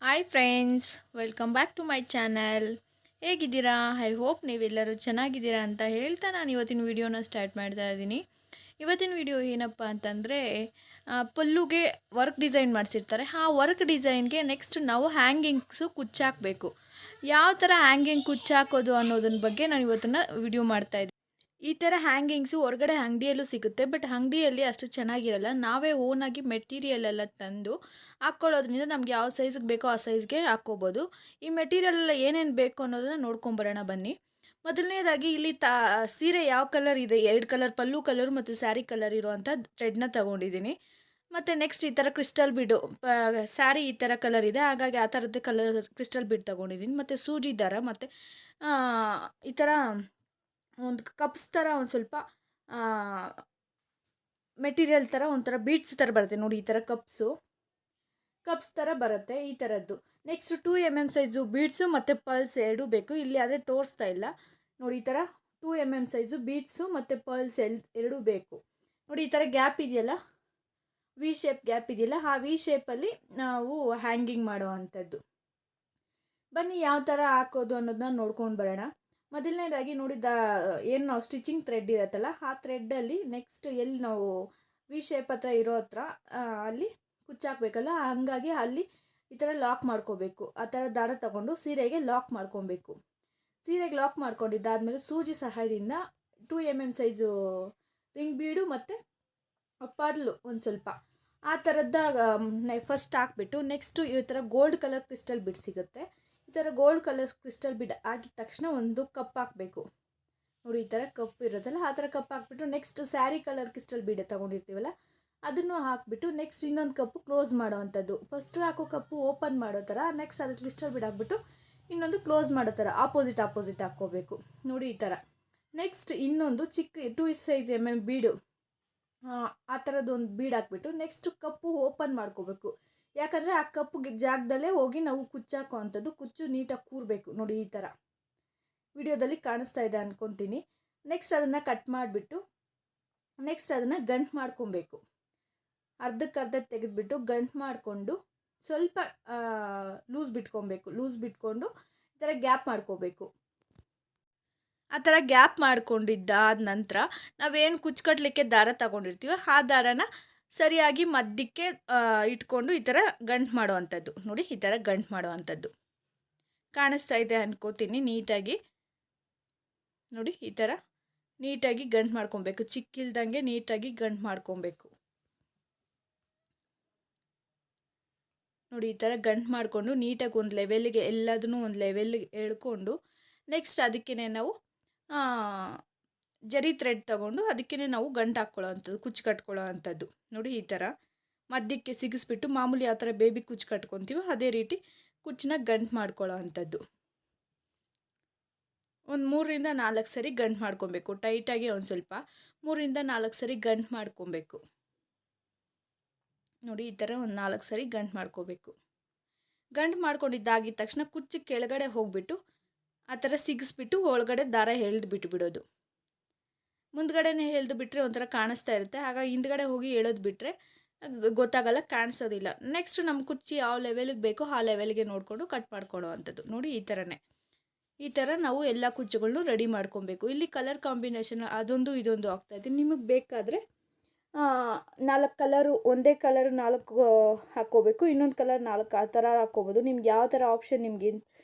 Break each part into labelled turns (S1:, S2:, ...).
S1: Hi friends, welcome back to my channel. ಹೇಗಿದ್ದೀರಾ? I hope ನೀವೆಲ್ಲರೂ ಚೆನ್ನಾಗಿದ್ದೀರಾ ಅಂತ ಹೇಳ್ತಾ ನಾನು ಇವತ್ತಿನ ವೀಡಿಯೋನ ಸ್ಟಾರ್ಟ್ ಮಾಡ್ತಾ ಇದ್ದೀನಿ. ಇವತ್ತಿನ ವಿಡಿಯೋ ಏನಪ್ಪ ಅಂತಂದರೆ, ಪಲ್ಲುಗೆ ವರ್ಕ್ ಡಿಸೈನ್ ಮಾಡಿಸಿರ್ತಾರೆ. ಆ ವರ್ಕ್ ಡಿಸೈನ್ಗೆ ನೆಕ್ಸ್ಟ್ ನಾವು ಹ್ಯಾಂಗಿಂಗ್ಸು ಕುಚ್ಚಾಕಬೇಕು. ಯಾವ ಥರ ಹ್ಯಾಂಗಿಂಗ್ ಕುಚ್ಚಾಕೋದು ಅನ್ನೋದನ್ನ ಬಗ್ಗೆ ನಾನು ಇವತ್ತನ್ನು ವಿಡಿಯೋ ಮಾಡ್ತಾಯಿದ್ದೀನಿ. ಈ ಥರ ಹ್ಯಾಂಗಿಂಗ್ಸು ಹೊರಗಡೆ ಅಂಗಡಿಯಲ್ಲೂ ಸಿಗುತ್ತೆ, ಬಟ್ ಅಂಗಡಿಯಲ್ಲಿ ಅಷ್ಟು ಚೆನ್ನಾಗಿರಲ್ಲ. ನಾವೇ ಓನಾಗಿ ಮೆಟೀರಿಯಲ್ ಎಲ್ಲ ತಂದು ಹಾಕ್ಕೊಳ್ಳೋದ್ರಿಂದ ನಮ್ಗೆ ಯಾವ ಸೈಜ್ಗೆ ಬೇಕೋ ಆ ಸೈಜ್ಗೆ ಹಾಕ್ಕೋಬೋದು. ಈ ಮೆಟೀರಿಯಲ್ ಎಲ್ಲ ಏನೇನು ಬೇಕು ಅನ್ನೋದನ್ನು ನೋಡ್ಕೊಂಬರೋಣ ಬನ್ನಿ. ಮೊದಲನೇದಾಗಿ ಇಲ್ಲಿ ಸೀರೆ ಯಾವ ಕಲರ್ ಇದೆ, 2 ಕಲರ್ ಪಲ್ಲು ಕಲರ್ ಮತ್ತು ಸ್ಯಾರಿ ಕಲರ್ ಇರೋವಂಥ ಥ್ರೆಡ್ನ ತೊಗೊಂಡಿದ್ದೀನಿ. ಮತ್ತು ನೆಕ್ಸ್ಟ್ ಈ ಥರ ಕ್ರಿಸ್ಟಲ್ ಬೀಡು, ಸ್ಯಾರಿ ಈ ಥರ ಕಲರ್ ಇದೆ, ಹಾಗಾಗಿ ಆ ಥರದ್ದು ಕಲರ್ ಕ್ರಿಸ್ಟಲ್ ಬೀಡ್ ತೊಗೊಂಡಿದ್ದೀನಿ. ಮತ್ತು ಸೂಜಿ ದಾರ ಮತ್ತು ಈ ಥರ ಒಂದು ಕಪ್ಸ್ ಥರ ಒಂದು ಸ್ವಲ್ಪ ಮೆಟೀರಿಯಲ್ ಥರ ಒಂಥರ ಬೀಡ್ಸ್ ಥರ ಬರುತ್ತೆ ನೋಡಿ. ಈ ಥರ ಕಪ್ಸ್ ಥರ ಬರುತ್ತೆ ಈ ಥರದ್ದು. ನೆಕ್ಸ್ಟ್ 2 mm ಸೈಜು ಬೀಡ್ಸು ಮತ್ತು ಪಲ್ಸ್ ಎರಡೂ ಬೇಕು. ಇಲ್ಲಿ ಅದೇ ತೋರಿಸ್ತಾ ಇಲ್ಲ ನೋಡಿ. ಈ ಥರ 2 mm ಸೈಜು ಬೀಡ್ಸು ಮತ್ತು ಪಲ್ಸ್ ಎರಡೂ ಬೇಕು ನೋಡಿ. ಈ ಥರ ಗ್ಯಾಪ್ ಇದೆಯಲ್ಲ, ವಿ ಶೇಪ್ ಗ್ಯಾಪ್ ಇದೆಯಲ್ಲ, ಆ ವಿ ಶೇಪಲ್ಲಿ ನಾವು ಹ್ಯಾಂಗಿಂಗ್ ಮಾಡೋ ಅಂಥದ್ದು. ಬನ್ನಿ ಯಾವ ಥರ ಹಾಕೋದು ಅನ್ನೋದನ್ನ ನೋಡ್ಕೊಂಡು ಬರೋಣ. ಮೊದಲನೇದಾಗಿ ನೋಡಿ, ಏನು ನಾವು ಸ್ಟಿಚಿಂಗ್ ಥ್ರೆಡ್ ಇರುತ್ತಲ್ಲ, ಆ ಥ್ರೆಡ್ಡಲ್ಲಿ ನೆಕ್ಸ್ಟ್ ಎಲ್ಲಿ ನಾವು ವಿ ಶೇಪ್ ಹತ್ರ ಇರೋ ಹತ್ರ ಅಲ್ಲಿ ಕುಚ್ಚಾಕಬೇಕಲ್ಲ, ಹಂಗಾಗಿ ಅಲ್ಲಿ ಈ ಥರ ಲಾಕ್ ಮಾಡ್ಕೋಬೇಕು. ಆ ಥರ ದಾರ ತಗೊಂಡು ಸೀರೆಗೆ ಲಾಕ್ ಮಾಡ್ಕೊಬೇಕು. ಸೀರೆಗೆ ಲಾಕ್ ಮಾಡ್ಕೊಂಡಿದ್ದಾದಮೇಲೆ ಸೂಜಿ ಸಹಾಯದಿಂದ 2 mm ಸೈಜು ರಿಂಗ್ ಬೀಡು ಮತ್ತು ಪರ್ಲು ಒಂದು ಸ್ವಲ್ಪ ಆ ಥರದ್ದು ಫಸ್ಟ್ ಹಾಕ್ಬಿಟ್ಟು, ನೆಕ್ಸ್ಟು ಈ ಥರ ಗೋಲ್ಡ್ ಕಲರ್ ಕ್ರಿಸ್ಟಲ್ ಬಿಡ್ ಸಿಗುತ್ತೆ. ಈ ಥರ ಗೋಲ್ಡ್ ಕಲರ್ ಕ್ರಿಸ್ಟಲ್ ಬಿಡ್ ಆಗಿದ ತಕ್ಷಣ ಒಂದು ಕಪ್ ಹಾಕಬೇಕು ನೋಡಿ. ಈ ಥರ ಕಪ್ ಇರುತ್ತಲ್ಲ, ಆ ಥರ ಕಪ್ ಹಾಕ್ಬಿಟ್ಟು next sari colour crystal bead ತೊಗೊಂಡಿರ್ತೀವಲ್ಲ ಅದನ್ನು ಹಾಕ್ಬಿಟ್ಟು ನೆಕ್ಸ್ಟ್ ಇನ್ನೊಂದು ಕಪ್ಪು ಕ್ಲೋಸ್ ಮಾಡೋ ಅಂಥದ್ದು. ಫಸ್ಟ್ ಹಾಕೋ ಕಪ್ಪು ಓಪನ್ ಮಾಡೋ ಥರ, ನೆಕ್ಸ್ಟ್ ಅದಕ್ಕೆ ಕ್ರಿಸ್ಟಲ್ ಬೀಡ್ ಹಾಕ್ಬಿಟ್ಟು ಇನ್ನೊಂದು ಕ್ಲೋಸ್ ಮಾಡೋ ಥರ ಆಪೋಸಿಟ್ ಹಾಕ್ಕೋಬೇಕು ನೋಡಿ ಈ ಥರ. ನೆಕ್ಸ್ಟ್ ಇನ್ನೊಂದು ಚಿಕ್ಕ 2 size ಬೀಡು, ಆ ಥರದ್ದು ಒಂದು ಬೀಡ್ ಹಾಕ್ಬಿಟ್ಟು ನೆಕ್ಸ್ಟ್ ಕಪ್ಪು ಓಪನ್ ಮಾಡ್ಕೋಬೇಕು. ಯಾಕಂದರೆ ಆ ಕಪ್ಪು ಜಾಗದಲ್ಲೇ ಹೋಗಿ ನಾವು ಕುಚ್ಚಾಕೋ ಅಂಥದ್ದು. ಕುಚ್ಚು ನೀಟಾಗಿ ಕೂರಬೇಕು ನೋಡಿ. ಈ ಥರ ವಿಡಿಯೋದಲ್ಲಿ ಕಾಣಿಸ್ತಾ ಇದೆ ಅಂದ್ಕೊತೀನಿ. ನೆಕ್ಸ್ಟ್ ಅದನ್ನು ಕಟ್ ಮಾಡಿಬಿಟ್ಟು ನೆಕ್ಸ್ಟ್ ಅದನ್ನು ಗಂಟು ಮಾಡ್ಕೊಬೇಕು. ಅರ್ಧಕ್ಕೆ ತೆಗೆದುಬಿಟ್ಟು ಗಂಟು ಮಾಡಿಕೊಂಡು ಸ್ವಲ್ಪ ಲೂಸ್ ಬಿಟ್ಕೊಂಡು ಈ ಥರ ಗ್ಯಾಪ್ ಮಾಡ್ಕೋಬೇಕು. ಆ ಥರ ಗ್ಯಾಪ್ ಮಾಡ್ಕೊಂಡಿದ್ದಾದ ನಂತರ ನಾವೇನು ಕುಚ್ಕಟ್ಲಿಕ್ಕೆ ದಾರ ತಗೊಂಡಿರ್ತೀವೋ ಆ ದಾರನ ಸರಿಯಾಗಿ ಮಧ್ಯಕ್ಕೆ ಇಟ್ಕೊಂಡು ಈ ಥರ ಗಂಟು ಮಾಡೋ ಅಂಥದ್ದು ನೋಡಿ. ಈ ಥರ ಗಂಟು ಮಾಡೋ ಅಂಥದ್ದು ಕಾಣಿಸ್ತಾ ಇದೆ ಅನ್ಕೋತೀನಿ ನೀಟಾಗಿ ನೋಡಿ. ಈ ಥರ ನೀಟಾಗಿ ಗಂಟು ಮಾಡ್ಕೊಬೇಕು, ಚಿಕ್ಕಿಲ್ದಂಗೆ ನೀಟಾಗಿ ಗಂಟು ಮಾಡ್ಕೊಬೇಕು ನೋಡಿ. ಈ ಥರ ಗಂಟು ಮಾಡಿಕೊಂಡು ನೀಟಾಗಿ ಒಂದು ಲೆವೆಲ್ಗೆ ಎಲ್ಲದನ್ನೂ ಒಂದು ಲೆವೆಲ್ಗೆ ಎಳ್ಕೊಂಡು ನೆಕ್ಸ್ಟ್ ಅದಕ್ಕೇ ನಾವು ಜರಿ ಥ್ರೆಡ್ ತೊಗೊಂಡು ಅದಕ್ಕೇ ನಾವು ಗಂಟು ಹಾಕ್ಕೊಳ್ಳೋ ಅಂಥದ್ದು, ಕುಚ್ಚು ಕಟ್ಕೊಳ್ಳೋ ಅಂಥದ್ದು ನೋಡಿ. ಈ ಥರ ಮಧ್ಯಕ್ಕೆ ಸಿಗಿಸ್ಬಿಟ್ಟು ಮಾಮೂಲಿ ಯಾವ ಥರ ಬೇಬಿ ಕುಚ್ಚು ಕಟ್ಕೊತೀವೋ ಅದೇ ರೀತಿ ಕುಚ್ಚನ್ನ ಗಂಟು ಮಾಡ್ಕೊಳ್ಳೋ ಅಂಥದ್ದು. ಒಂದು 3-4 ಸರಿ ಗಂಟು ಮಾಡ್ಕೊಬೇಕು ಟೈಟಾಗಿ. ಒಂದು ಸ್ವಲ್ಪ 3-4 ಸರಿ ಗಂಟು ಮಾಡ್ಕೊಬೇಕು ನೋಡಿ. ಈ ಥರ ಒಂದು 4 ಸರಿ ಗಂಟು ಮಾಡ್ಕೋಬೇಕು. ಗಂಟು ಮಾಡ್ಕೊಂಡಿದ್ದಾಗಿದ ತಕ್ಷಣ ಕುಚ್ಚು ಕೆಳಗಡೆ ಹೋಗಿಬಿಟ್ಟು ಆ ಥರ ಸಿಗಿಸ್ಬಿಟ್ಟು ಒಳಗಡೆ ದಾರ ಎಳ್ದು ಬಿಟ್ಬಿಡೋದು. ಮುಂದ್ಗಡೆನೇ ಎಳ್ದು ಬಿಟ್ಟರೆ ಒಂಥರ ಕಾಣಿಸ್ತಾ ಇರುತ್ತೆ, ಹಾಗಾಗಿ ಹಿಂದ್ಗಡೆ ಹೋಗಿ ಎಳೆದು ಬಿಟ್ಟರೆ ಗೊತ್ತಾಗಲ್ಲ, ಕಾಣಿಸೋದಿಲ್ಲ. ನೆಕ್ಸ್ಟ್ ನಮ್ಮ ಕುಚ್ಚು ಯಾವ ಲೆವೆಲಿಗೆ ಬೇಕೋ ಆ ಲೆವೆಲ್ಗೆ ನೋಡಿಕೊಂಡು ಕಟ್ ಮಾಡ್ಕೊಳ್ಳೋ ಅಂಥದ್ದು ನೋಡಿ. ಈ ಥರನೇ ಈ ಥರ ನಾವು ಎಲ್ಲ ಕುಚ್ಚುಗಳನ್ನು ರೆಡಿ ಮಾಡ್ಕೊಬೇಕು. ಇಲ್ಲಿ ಕಲರ್ ಕಾಂಬಿನೇಷನ್ ಅದೊಂದು ಇದೊಂದು ಆಗ್ತಾಯಿದೆ. ನಿಮಗೆ ಬೇಕಾದರೆ 4 ಕಲರು, ಒಂದೇ ಕಲರ್ 4 ಹಾಕ್ಕೋಬೇಕು, ಇನ್ನೊಂದು ಕಲರ್ 4 ಆ ಥರ ಹಾಕ್ಕೋಬೋದು. ನಿಮ್ಗೆ ಯಾವ ಥರ ಆಪ್ಷನ್ ನಿಮಗೆ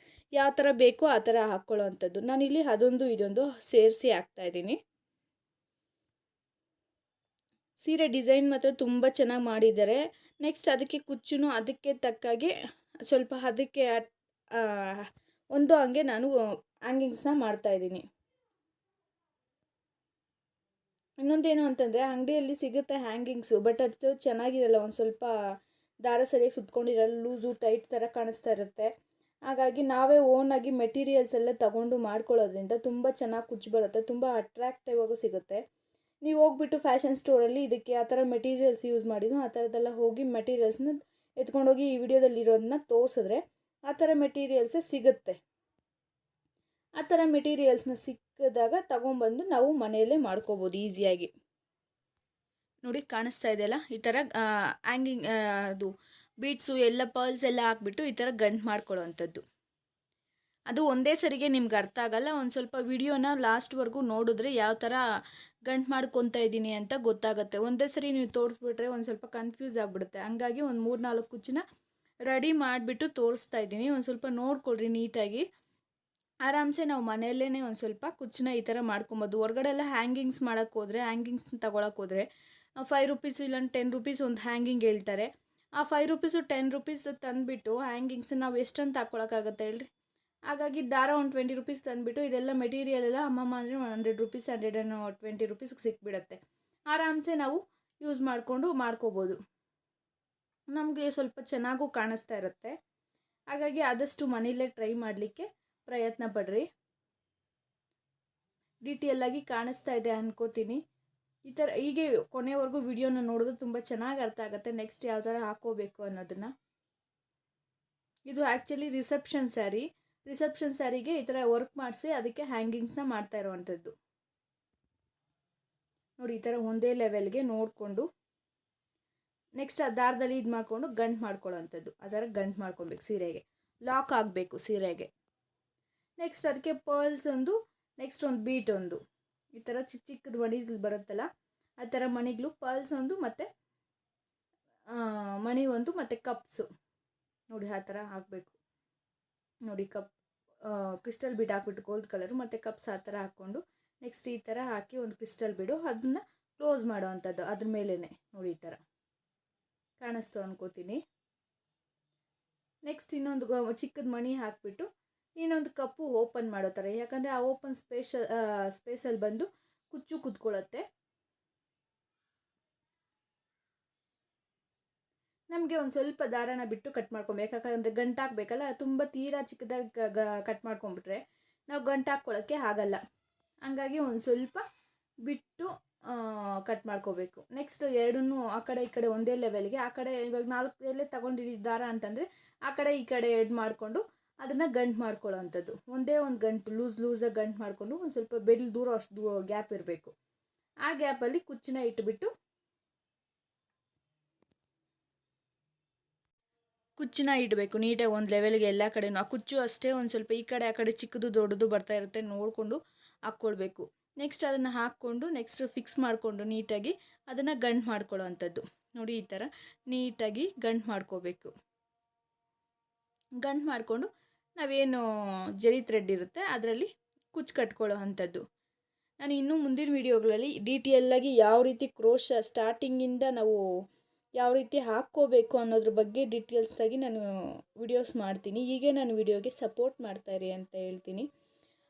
S1: ಯಾವ ಥರ ಬೇಕೋ ಆ ಥರ ಹಾಕ್ಕೊಳ್ಳೋ ಅಂಥದ್ದು. ನಾನಿಲ್ಲಿ ಅದೊಂದು ಇದೊಂದು ಸೇರಿಸಿ ಹಾಕ್ತಾಯಿದ್ದೀನಿ. ಸೀರೆ ಡಿಸೈನ್ ಮಾತ್ರ ತುಂಬ ಚೆನ್ನಾಗಿ ಮಾಡಿದ್ದಾರೆ. ನೆಕ್ಸ್ಟ್ ಅದಕ್ಕೆ ಕುಚ್ಚು ಅದಕ್ಕೆ ತಕ್ಕಾಗೆ ಸ್ವಲ್ಪ ಅದಕ್ಕೆ ಒಂದು ಹಂಗೆ ನಾನು ಹ್ಯಾಂಗಿಂಗ್ಸ್ನ ಮಾಡ್ತಾಯಿದ್ದೀನಿ. ಇನ್ನೊಂದೇನು ಅಂತಂದರೆ, ಅಂಗಡಿಯಲ್ಲಿ ಸಿಗುತ್ತೆ ಹ್ಯಾಂಗಿಂಗ್ಸು, ಬಟ್ ಅದು ಚೆನ್ನಾಗಿರಲ್ಲ. ಒಂದು ಸ್ವಲ್ಪ ದಾರ ಸರಿಯಾಗಿ ಸುತ್ಕೊಂಡಿರಲ್ಲ, ಲೂಸು ಟೈಟ್ ಥರ ಕಾಣಿಸ್ತಾ ಇರುತ್ತೆ. ಹಾಗಾಗಿ ನಾವೇ ಓನಾಗಿ ಮೆಟೀರಿಯಲ್ಸ್ ಎಲ್ಲ ತಗೊಂಡು ಮಾಡ್ಕೊಳ್ಳೋದ್ರಿಂದ ತುಂಬ ಚೆನ್ನಾಗಿ ಕುಚ್ಚು ಬರುತ್ತೆ, ತುಂಬ ಅಟ್ರಾಕ್ಟಿವ್ ಆಗೂ ಸಿಗುತ್ತೆ. ನೀವು ಹೋಗ್ಬಿಟ್ಟು ಫ್ಯಾಷನ್ ಸ್ಟೋರಲ್ಲಿ ಇದಕ್ಕೆ ಆ ಥರ ಮೆಟೀರಿಯಲ್ಸ್ ಯೂಸ್ ಮಾಡಿದ್ದು ಆ ಥರದ್ದೆಲ್ಲ ಹೋಗಿ ಮೆಟೀರಿಯಲ್ಸ್ನ ಎತ್ಕೊಂಡೋಗಿ ಈ ವಿಡಿಯೋದಲ್ಲಿರೋದನ್ನ ತೋರಿಸಿದ್ರೆ ಆ ಥರ ಮೆಟೀರಿಯಲ್ಸೇ ಸಿಗುತ್ತೆ. ಆ ಥರ ಮೆಟೀರಿಯಲ್ಸ್ನ ಸಿಕ್ಕಿದಾಗ ತಗೊಂಬಂದು ನಾವು ಮನೆಯಲ್ಲೇ ಮಾಡ್ಕೋಬೋದು ಈಸಿಯಾಗಿ ನೋಡಿ. ಕಾಣಿಸ್ತಾ ಇದೆಯಲ್ಲ, ಈ ಥರ ಹ್ಯಾಂಗಿಂಗ್ ಅದು ಬೀಡ್ಸು ಎಲ್ಲ ಪರ್ಲ್ಸ್ ಎಲ್ಲ ಹಾಕ್ಬಿಟ್ಟು ಈ ಥರ ಗಂಟು ಮಾಡ್ಕೊಳ್ಳೋವಂಥದ್ದು. ಅದು ಒಂದೇ ಸರಿಗೆ ನಿಮ್ಗೆ ಅರ್ಥ ಆಗಲ್ಲ. ಒಂದು ಸ್ವಲ್ಪ ವಿಡಿಯೋನ ಲಾಸ್ಟ್ವರೆಗೂ ನೋಡಿದ್ರೆ ಯಾವ ಥರ ಗಂಟು ಮಾಡ್ಕೊತಾ ಇದ್ದೀನಿ ಅಂತ ಗೊತ್ತಾಗುತ್ತೆ. ಒಂದೇ ಸರಿ ನೀವು ತೋರಿಸ್ಬಿಟ್ರೆ ಒಂದು ಸ್ವಲ್ಪ ಕನ್ಫ್ಯೂಸ್ ಆಗಿಬಿಡುತ್ತೆ. ಹಂಗಾಗಿ ಒಂದು 3-4 ಕುಚ್ಚನ್ನ ರೆಡಿ ಮಾಡಿಬಿಟ್ಟು ತೋರಿಸ್ತಾ ಇದ್ದೀನಿ. ಒಂದು ಸ್ವಲ್ಪ ನೋಡ್ಕೊಳ್ರಿ ನೀಟಾಗಿ. ಆರಾಮ್ಸೆ ನಾವು ಮನೆಯಲ್ಲೇ ಒಂದು ಸ್ವಲ್ಪ ಕುಚ್ಚನ್ನ ಈ ಥರ ಮಾಡ್ಕೊಬೋದು. ಹೊರಗಡೆ ಎಲ್ಲ ಹ್ಯಾಂಗಿಂಗ್ಸ್ ಮಾಡೋಕ್ಕೆ ಹೋದರೆ, ಹ್ಯಾಂಗಿಂಗ್ಸ್ ತೊಗೊಳಕ್ಕೆ ಹೋದರೆ 5 ರುಪೀಸು ಇಲ್ಲ 10 ರುಪೀಸ್ ಒಂದು ಹ್ಯಾಂಗಿಂಗ್ ಹೇಳ್ತಾರೆ. ಆ 5 ರುಪೀಸು 10 ರುಪೀಸ್ ತಂದುಬಿಟ್ಟು ಹ್ಯಾಂಗಿಂಗ್ಸ್ ನಾವು ಎಷ್ಟಂತ ಹಾಕ್ಕೊಳಕ್ಕಾಗತ್ತೆ ಹೇಳ್ರಿ. ಹಾಗಾಗಿ ದಾರ ಒಂದು 20 ರುಪೀಸ್ ತಂದುಬಿಟ್ಟು ಇದೆಲ್ಲ ಮೆಟೀರಿಯಲ್ ಎಲ್ಲ ಅಮ್ಮಮ್ಮ ಅಂದರೆ 100 ರುಪೀಸ್ 120 ರುಪೀಸ್ಗೆ ಸಿಕ್ಬಿಡುತ್ತೆ. ಆರಾಮ್ಸೆ ನಾವು ಯೂಸ್ ಮಾಡಿಕೊಂಡು ಮಾಡ್ಕೋಬೋದು. ನಮಗೆ ಸ್ವಲ್ಪ ಚೆನ್ನಾಗೂ ಕಾಣಿಸ್ತಾ ಇರುತ್ತೆ. ಹಾಗಾಗಿ ಆದಷ್ಟು ಮನೇಲೇ ಟ್ರೈ ಮಾಡಲಿಕ್ಕೆ ಪ್ರಯತ್ನ ಪಡ್ರಿ. ಡೀಟೇಲಾಗಿ ಕಾಣಿಸ್ತಾ ಇದೆ ಅನ್ಕೋತೀನಿ. ಈ ಥರ ಹೀಗೆ ಕೊನೆವರೆಗೂ ವಿಡಿಯೋನ ನೋಡಿದ್ರೆ ತುಂಬ ಚೆನ್ನಾಗಿ ಅರ್ಥ ಆಗುತ್ತೆ ನೆಕ್ಸ್ಟ್ ಯಾವ ಥರ ಹಾಕೋಬೇಕು ಅನ್ನೋದನ್ನು. ಇದು ಆ್ಯಕ್ಚುಲಿ ರಿಸೆಪ್ಷನ್ ಸ್ಯಾರಿಗೆ ಈ ಥರ ವರ್ಕ್ ಮಾಡಿಸಿ ಅದಕ್ಕೆ ಹ್ಯಾಂಗಿಂಗ್ಸ್ನ ಮಾಡ್ತಾ ಇರೋವಂಥದ್ದು. ನೋಡಿ, ಈ ಥರ ಒಂದೇ ಲೆವೆಲ್ಗೆ ನೋಡಿಕೊಂಡು ನೆಕ್ಸ್ಟ್ ಆ ದಾರದಲ್ಲಿ ಇದು ಮಾಡಿಕೊಂಡು ಗಂಟು ಮಾಡ್ಕೊಳ್ಳೋವಂಥದ್ದು. ಆ ಥರ ಗಂಟು ಮಾಡ್ಕೊಬೇಕು. ಸೀರೆಗೆ ಲಾಕ್ ಆಗಬೇಕು ಸೀರೆಗೆ. ನೆಕ್ಸ್ಟ್ ಅದಕ್ಕೆ ಪರ್ಲ್ಸ್ ಒಂದು, ನೆಕ್ಸ್ಟ್ ಒಂದು ಬೀಟ್ ಒಂದು, ಈ ಥರ ಚಿಕ್ಕ ಚಿಕ್ಕದು ಮಣಿಗಳು ಬರುತ್ತಲ್ಲ ಆ ಥರ ಮಣಿಗಳು, ಪರ್ಲ್ಸ್ ಒಂದು ಮತ್ತು ಮಣಿ ಒಂದು ಮತ್ತು ಕಪ್ಸು ನೋಡಿ ಆ ಥರ ಹಾಕಬೇಕು. ನೋಡಿ ಕ್ರಿಸ್ಟಲ್ ಬೀಡ್ ಹಾಕ್ಬಿಟ್ಟು ಗೋಲ್ಡ್ ಕಲರು ಮತ್ತು ಕಪ್ಸ್ ಆ ಥರ ಹಾಕ್ಕೊಂಡು ನೆಕ್ಸ್ಟ್ ಈ ಥರ ಹಾಕಿ ಒಂದು ಕ್ರಿಸ್ಟಲ್ ಬೀಡು ಅದನ್ನ ಕ್ಲೋಸ್ ಮಾಡೋ ಅಂಥದ್ದು. ಅದ್ರ ಮೇಲೇ ನೋಡಿ ಈ ಥರ ಕಾಣಿಸ್ತು ಅನ್ಕೋತೀನಿ. ನೆಕ್ಸ್ಟ್ ಇನ್ನೊಂದು ಚಿಕ್ಕದ ಮಣಿ ಹಾಕಿಬಿಟ್ಟು ಇನ್ನೊಂದು ಕಪ್ಪು ಓಪನ್ ಮಾಡೋ ಥರ, ಯಾಕಂದರೆ ಆ ಓಪನ್ ಸ್ಪೇಸಲ್ಲಿ ಬಂದು ಕುಚ್ಚು ಕುತ್ಕೊಳ್ಳುತ್ತೆ. ನಮಗೆ ಒಂದು ಸ್ವಲ್ಪ ದಾರನ ಬಿಟ್ಟು ಕಟ್ ಮಾಡ್ಕೊಬೇಕು. ಯಾಕಂದರೆ ಗಂಟು ಹಾಕಬೇಕಲ್ಲ, ತುಂಬ ತೀರಾ ಚಿಕ್ಕದಾಗಿ ಕಟ್ ಮಾಡ್ಕೊಂಬಿಟ್ರೆ ನಾವು ಗಂಟು ಹಾಕ್ಕೊಳ್ಳೋಕ್ಕೆ ಆಗಲ್ಲ. ಹಂಗಾಗಿ ಒಂದು ಸ್ವಲ್ಪ ಬಿಟ್ಟು ಕಟ್ ಮಾಡ್ಕೋಬೇಕು. ನೆಕ್ಸ್ಟ್ ಎರಡನ್ನೂ ಆ ಕಡೆ ಈ ಕಡೆ ಒಂದೇ ಲೆವೆಲ್ಗೆ, ಆ ಕಡೆ ಇವಾಗ 4 ಎಲೆ ತೊಗೊಂಡಿದ್ದು ದಾರ ಅಂತಂದರೆ ಆ ಕಡೆ ಈ ಕಡೆ ಎಡ್ ಮಾಡಿಕೊಂಡು ಅದನ್ನು ಗಂಟು ಮಾಡ್ಕೊಳ್ಳೋ ಅಂಥದ್ದು. ಒಂದೇ ಒಂದು ಗಂಟು ಲೂಸಾಗಿ ಗಂಟು ಮಾಡಿಕೊಂಡು ಒಂದು ಸ್ವಲ್ಪ ಬೆರಳು ದೂರ ಅಷ್ಟು ಗ್ಯಾಪ್ ಇರಬೇಕು. ಆ ಗ್ಯಾಪಲ್ಲಿ ಕುಚ್ಚನ್ನ ಇಟ್ಬಿಟ್ಟು ಕುಚ್ಚನ್ನ ಇಡಬೇಕು ನೀಟಾಗಿ ಒಂದು ಲೆವೆಲ್ಗೆ ಎಲ್ಲ ಕಡೆನೂ. ಆ ಕುಚ್ಚು ಅಷ್ಟೇ ಒಂದು ಸ್ವಲ್ಪ ಈ ಕಡೆ ಆ ಕಡೆ ಚಿಕ್ಕದು ದೊಡ್ಡದು ಬರ್ತಾ ಇರುತ್ತೆ, ನೋಡಿಕೊಂಡು ಹಾಕ್ಕೊಳ್ಬೇಕು. ನೆಕ್ಸ್ಟ್ ಅದನ್ನು ಹಾಕ್ಕೊಂಡು ನೆಕ್ಸ್ಟ್ ಫಿಕ್ಸ್ ಮಾಡಿಕೊಂಡು ನೀಟಾಗಿ ಅದನ್ನು ಗಂಟು ಮಾಡ್ಕೊಳ್ಳೋ ಅಂಥದ್ದು. ನೋಡಿ ಈ ಥರ ನೀಟಾಗಿ ಗಂಟು ಮಾಡ್ಕೋಬೇಕು. ಗಂಟು ಮಾಡಿಕೊಂಡು ನಾವೇನು ಜರಿ ಥ್ರೆಡ್ ಇರುತ್ತೆ ಅದರಲ್ಲಿ ಕುಚ್ಚು ಕಟ್ಕೊಳ್ಳೋ ಅಂಥದ್ದು. ನಾನು ಇನ್ನೂ ಮುಂದಿನ ವೀಡಿಯೋಗಳಲ್ಲಿ ಡೀಟೇಲಾಗಿ ಯಾವ ರೀತಿ ಕ್ರೋಶ ಸ್ಟಾರ್ಟಿಂಗಿಂದ ನಾವು ಯಾವ ರೀತಿ ಹಾಕ್ಕೋಬೇಕು ಅನ್ನೋದ್ರ ಬಗ್ಗೆ ಡೀಟೇಲ್ಸ್ದಾಗಿ ನಾನು ವಿಡಿಯೋಸ್ ಮಾಡ್ತೀನಿ. ಹೀಗೆ ನಾನು ವಿಡಿಯೋಗೆ ಸಪೋರ್ಟ್ ಮಾಡ್ತಾಯಿರಿ ಅಂತ ಹೇಳ್ತೀನಿ.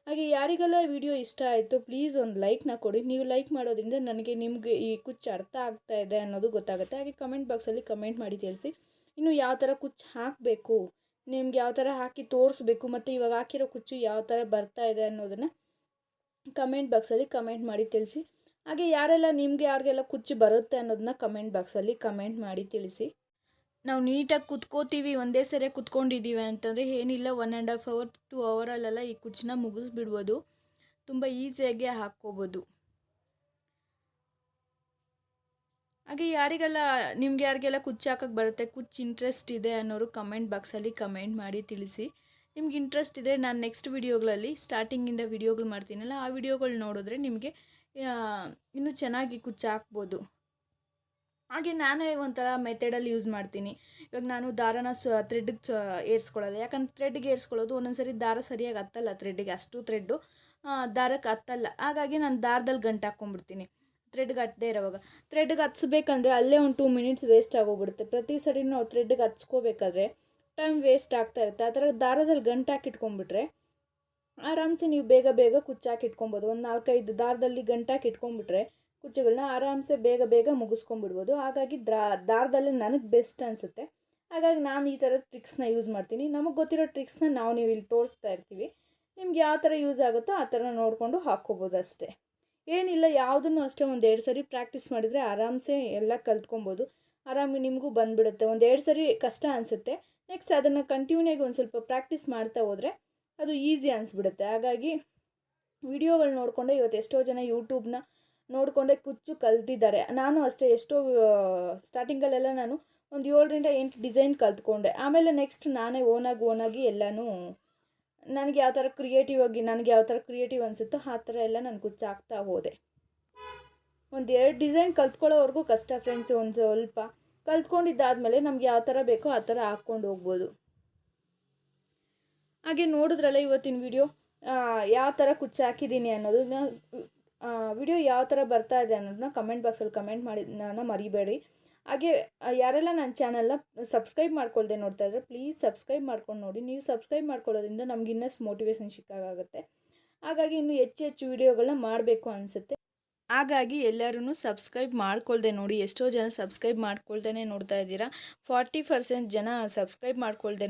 S1: ಹಾಗೆ ಯಾರಿಗೆಲ್ಲ ವಿಡಿಯೋ ಇಷ್ಟ ಆಯಿತು ಪ್ಲೀಸ್ ಒಂದು ಲೈಕ್ನ ಕೊಡಿ. ನೀವು ಲೈಕ್ ಮಾಡೋದ್ರಿಂದ ನನಗೆ ನಿಮಗೆ ಈ ಕುಚ್ಚು ಅರ್ಥ ಆಗ್ತಾ ಇದೆ ಅನ್ನೋದು ಗೊತ್ತಾಗುತ್ತೆ. ಹಾಗೆ ಕಮೆಂಟ್ ಬಾಕ್ಸಲ್ಲಿ ಕಮೆಂಟ್ ಮಾಡಿ ತಿಳಿಸಿ ಇನ್ನು ಯಾವ ಥರ ಕುಚ್ಚು ಹಾಕಬೇಕು, ನಿಮ್ಗೆ ಯಾವ ಥರ ಹಾಕಿ ತೋರಿಸ್ಬೇಕು, ಮತ್ತು ಇವಾಗ ಹಾಕಿರೋ ಕುಚ್ಚು ಯಾವ ಥರ ಬರ್ತಾ ಇದೆ ಅನ್ನೋದನ್ನು ಕಮೆಂಟ್ ಬಾಕ್ಸಲ್ಲಿ ಕಮೆಂಟ್ ಮಾಡಿ ತಿಳಿಸಿ. ಹಾಗೆ ಯಾರೆಲ್ಲ ನಿಮಗೆ ಯಾರಿಗೆಲ್ಲ ಕುಚ್ಚು ಬರುತ್ತೆ ಅನ್ನೋದನ್ನ ಕಮೆಂಟ್ ಬಾಕ್ಸಲ್ಲಿ ಕಮೆಂಟ್ ಮಾಡಿ ತಿಳಿಸಿ. ನಾವು ನೀಟಾಗಿ ಕುತ್ಕೋತೀವಿ, ಒಂದೇ ಸರಿ ಕುತ್ಕೊಂಡಿದ್ದೀವಿ ಅಂತಂದರೆ ಏನಿಲ್ಲ 1.5 ಅವರ್ 2 ಅವರಲ್ಲೆಲ್ಲ ಈ ಕುಚ್ಚನ್ನ ಮುಗಿಸ್ಬಿಡ್ಬೋದು. ತುಂಬ ಈಸಿಯಾಗಿ ಹಾಕ್ಕೋಬೋದು. ಹಾಗೆ ನಿಮ್ಗೆ ಯಾರಿಗೆಲ್ಲ ಕುಚ್ಚು ಹಾಕೋಕ್ಕೆ ಬರುತ್ತೆ, ಕುಚ್ಚು ಇಂಟ್ರೆಸ್ಟ್ ಇದೆ ಅನ್ನೋರು ಕಮೆಂಟ್ ಬಾಕ್ಸಲ್ಲಿ ಕಮೆಂಟ್ ಮಾಡಿ ತಿಳಿಸಿ. ನಿಮ್ಗೆ ಇಂಟ್ರೆಸ್ಟ್ ಇದ್ದರೆ ನಾನು ನೆಕ್ಸ್ಟ್ ವೀಡಿಯೋಗಳಲ್ಲಿ ಸ್ಟಾರ್ಟಿಂಗಿಂದ ವೀಡಿಯೋಗಳು ಮಾಡ್ತೀನಲ್ಲ ಆ ವಿಡಿಯೋಗಳು ನೋಡಿದ್ರೆ ನಿಮಗೆ ಇನ್ನೂ ಚೆನ್ನಾಗಿ ಕುಚ್ಚು ಹಾಕ್ಬೋದು. ಹಾಗೆ ನಾನೇ ಒಂಥರ ಮೆಥಡಲ್ಲಿ ಯೂಸ್ ಮಾಡ್ತೀನಿ. ಇವಾಗ ನಾನು ದಾರನ ಥ್ರೆಡ್ಗೆ ಏರಿಸ್ಕೊಳ್ಳೋಲ್ಲ, ಯಾಕಂದ್ರೆ ಥ್ರೆಡ್ಗೆ ಏರಿಸ್ಕೊಳ್ಳೋದು ಒಂದೊಂದು ಸರಿ ದಾರ ಸರಿಯಾಗಿ ಹತ್ತಲ್ಲ, ಥ್ರೆಡ್ಡಿಗೆ ಅಷ್ಟು ಥ್ರೆಡ್ಡು ದಾರಕ್ಕೆ ಹತ್ತಲ್ಲ. ಹಾಗಾಗಿ ನಾನು ದಾರದಲ್ಲಿ ಗಂಟು ಹಾಕ್ಕೊಂಡ್ಬಿಡ್ತೀನಿ ಥ್ರೆಡ್ಗೆ ಹತ್ತದೇ ಇರೋವಾಗ. ಥ್ರೆಡ್ಗೆ ಹತ್ಸ್ಬೇಕಂದ್ರೆ ಅಲ್ಲೇ ಒಂದು 2 ಮಿನಿಟ್ಸ್ ವೇಸ್ಟ್ ಆಗೋಗ್ಬಿಡುತ್ತೆ. ಪ್ರತಿ ಸರಿ ನಾವು ಥ್ರೆಡ್ಗೆ ಹತ್ಸ್ಕೋಬೇಕಾದ್ರೆ ಟೈಮ್ ವೇಸ್ಟ್ ಆಗ್ತಾ ಇರುತ್ತೆ. ಆ ಥರ ದಾರದಲ್ಲಿ ಗಂಟು ಹಾಕಿಟ್ಕೊಂಡ್ಬಿಟ್ರೆ ಆರಾಮ್ಸೆ ನೀವು ಬೇಗ ಕುಚ್ಚು ಹಾಕಿಟ್ಕೊಬೋದು. ಒಂದು 4-5 ದಾರದಲ್ಲಿ ಗಂಟು ಹಾಕಿಟ್ಕೊಂಡ್ಬಿಟ್ರೆ ಕುಚ್ಚುಗಳನ್ನ ಆರಾಮ್ಸೆ ಬೇಗ ಮುಗಿಸ್ಕೊಂಡ್ಬಿಡ್ಬೋದು. ಹಾಗಾಗಿ ದಾರದಲ್ಲೇ ನನಗೆ ಬೆಸ್ಟ್ ಅನಿಸುತ್ತೆ. ಹಾಗಾಗಿ ನಾನು ಈ ಥರದ ಟ್ರಿಕ್ಸ್ನ ಯೂಸ್ ಮಾಡ್ತೀನಿ. ನಮಗೆ ಗೊತ್ತಿರೋ ಟ್ರಿಕ್ಸ್ನ ನೀವು ಇಲ್ಲಿ ತೋರಿಸ್ತಾ ಇರ್ತೀವಿ. ನಿಮ್ಗೆ ಯಾವ ಥರ ಯೂಸ್ ಆಗುತ್ತೋ ಆ ಥರ ನೋಡಿಕೊಂಡು ಹಾಕ್ಕೋಬೋದು ಅಷ್ಟೇ. ಏನಿಲ್ಲ, ಯಾವುದನ್ನು ಅಷ್ಟೇ 1-2 ಸರಿ ಪ್ರಾಕ್ಟೀಸ್ ಮಾಡಿದರೆ ಆರಾಮ್ಸೆ ಎಲ್ಲ ಕಲ್ತ್ಕೊಬೋದು. ಆರಾಮಾಗಿ ನಿಮಗೂ ಬಂದುಬಿಡುತ್ತೆ. 1-2 ಸರಿ ಕಷ್ಟ ಅನಿಸುತ್ತೆ, ನೆಕ್ಸ್ಟ್ ಅದನ್ನು ಕಂಟಿನ್ಯೂಯಾಗಿ ಒಂದು ಸ್ವಲ್ಪ ಪ್ರಾಕ್ಟೀಸ್ ಮಾಡ್ತಾ ಹೋದರೆ ಅದು ಈಸಿ ಅನಿಸ್ಬಿಡುತ್ತೆ. ಹಾಗಾಗಿ ವಿಡಿಯೋಗಳು ನೋಡಿಕೊಂಡೆ ಇವತ್ತು ಎಷ್ಟೋ ಜನ ಯೂಟ್ಯೂಬ್ನ ನೋಡಿಕೊಂಡೆ ಕುಚ್ಚು ಕಲ್ತಿದ್ದಾರೆ. ನಾನು ಅಷ್ಟೇ ಎಷ್ಟೋ ಸ್ಟಾರ್ಟಿಂಗಲ್ಲೆಲ್ಲ ನಾನು ಒಂದು 7ರಿಂದ 8 ಡಿಸೈನ್ ಕಲ್ತ್ಕೊಂಡೆ. ಆಮೇಲೆ ನೆಕ್ಸ್ಟ್ ನಾನೇ ಓನಾಗಿ ಎಲ್ಲನೂ ನನಗೆ ಯಾವ ಥರ ಕ್ರಿಯೇಟಿವ್ ಅನಿಸುತ್ತೋ ಆ ಥರ ಎಲ್ಲ ನಾನು ಕುಚ್ಚಾಕ್ತಾ ಹೋದೆ. ಒಂದು 2 ಡಿಸೈನ್ ಕಲ್ತ್ಕೊಳ್ಳೋವರೆಗೂ ಕಷ್ಟ ಫ್ರೆಂಡ್ಸ್. ಒಂದು ಸ್ವಲ್ಪ ಕಲ್ತ್ಕೊಂಡಿದ್ದಾದಮೇಲೆ ನಮ್ಗೆ ಯಾವ ಥರ ಬೇಕೋ ಆ ಥರ ಹಾಕ್ಕೊಂಡು ಹೋಗ್ಬೋದು. ಹಾಗೆ ನೋಡಿದ್ರಲ್ಲ ಇವತ್ತಿನ ವಿಡಿಯೋ ಯಾವ ಥರ ಕುಚ್ಚಾಕಿದ್ದೀನಿ ಅನ್ನೋದನ್ನ, ವಿಡಿಯೋ ಯಾವ ಥರ ಬರ್ತಾ ಇದೆ ಅನ್ನೋದನ್ನ ಕಮೆಂಟ್ ಬಾಕ್ಸಲ್ಲಿ ಕಮೆಂಟ್ ಮಾಡಿ ನಾನು ಮರಿಬೇಡಿ. ಹಾಗೆ ಯಾರೆಲ್ಲ ನನ್ನ ಚಾನಲ್ನ ಸಬ್ಸ್ಕ್ರೈಬ್ ಮಾಡ್ಕೊಳ್ದೆ ನೋಡ್ತಾ ಇದ್ದರೆ ಪ್ಲೀಸ್ ಸಬ್ಸ್ಕ್ರೈಬ್ ಮಾಡ್ಕೊಂಡು ನೋಡಿ. ನೀವು ಸಬ್ಸ್ಕ್ರೈಬ್ ಮಾಡ್ಕೊಳ್ಳೋದ್ರಿಂದ ನಮ್ಗೆ ಇನ್ನಷ್ಟು ಮೋಟಿವೇಶನ್ ಸಿಕ್ಕಾಗುತ್ತೆ. ಹಾಗಾಗಿ ಇನ್ನೂ ಹೆಚ್ಚು ವಿಡಿಯೋಗಳನ್ನ ಮಾಡಬೇಕು ಅನಿಸುತ್ತೆ. ಹಾಗಾಗಿ ಎಲ್ಲರೂ ಸಬ್ಸ್ಕ್ರೈಬ್ ಮಾಡ್ಕೊಳ್ದೆ ನೋಡಿ. ಎಷ್ಟೋ ಜನ ಸಬ್ಸ್ಕ್ರೈಬ್ ಮಾಡ್ಕೊಳ್ದೇ ನೋಡ್ತಾ ಇದ್ದೀರಾ. 40% ಜನ ಸಬ್ಸ್ಕ್ರೈಬ್ ಮಾಡ್ಕೊಳ್ದೆ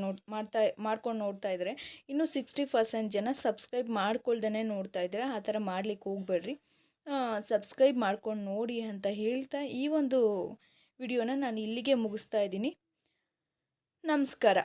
S1: ಮಾಡ್ಕೊಂಡು ನೋಡ್ತಾ ಇದ್ದಾರೆ. ಇನ್ನು 60% ಜನ ಸಬ್ಸ್ಕ್ರೈಬ್ ಮಾಡ್ಕೊಳ್ದೇ ನೋಡ್ತಾ ಇದ್ದೀರಾ. ಆ ಥರ ಮಾಡ್ಲಿಕ್ಕೆ ಹೋಗ್ಬೇಡ್ರಿ. ಸಬ್ಸ್ಕ್ರೈಬ್ ಮಾಡ್ಕೊಂಡು ನೋಡಿ ಅಂತ ಹೇಳ್ತಾ ಈ ಒಂದು ವಿಡಿಯೋನ ನಾನು ಇಲ್ಲಿಗೆ ಮುಗಿಸ್ತಾ ಇದ್ದೀನಿ. ನಮಸ್ಕಾರ.